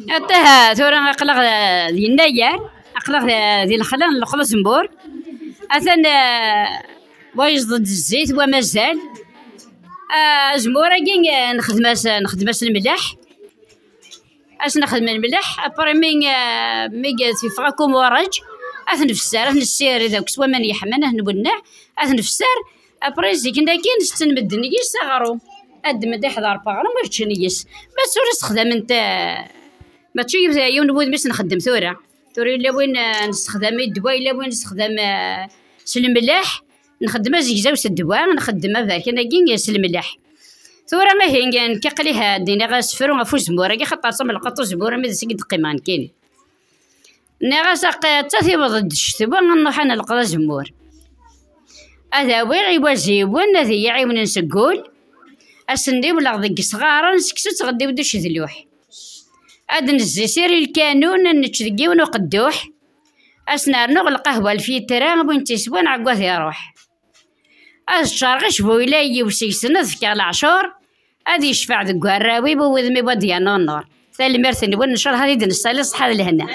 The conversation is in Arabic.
أتها ثورة أقلق ذي النيار أقلق ذي الخلان الخلص مبور أثن ويصدد الزيت ومازال زمورة كين نخدم الملح أش نخدم الملح أبري ميجا في فراكم ورج أثن في السار أثن السير إذا كسوا من يحمنه نبنع أثن في السار أبري زيكنا كين نستنمد نيجيس تغرو قد ما يحضر باغرو ما تشنيس بس ولا استخدم انت ما تشوف يوم نبغي بس نخدم ثورة إلا وين نستخدم الدواء إلا وين نستخدم الملح نخدمها زيكزاوس الدواء نخدمها ذاك أنا كين الملح ثورة ما هي كقليها دينا غاسفرو غفو زمورة كي خاطر صم القطو زمورة ما سيد قيمان كاين نغاسق تاثي ضد الشتوى نروح انا نلقى زمور هذا وين يوازيون هذه يعيون نسقول اسندي ولا ضيق صغار نسكسو تغدي ودوش ذلوح هاد نزي سيري الكانون نتشدقي ونقدوح اسنار نغل قهوة الفيترا وين تيسوان عقوث يروح الشارغش بويلاي وسيسنا ذكر العشور هذه يشفع ذك الراوي بوذمي بديان النور ثالث مرثن ونشر هذه دنسالي صحة لهنا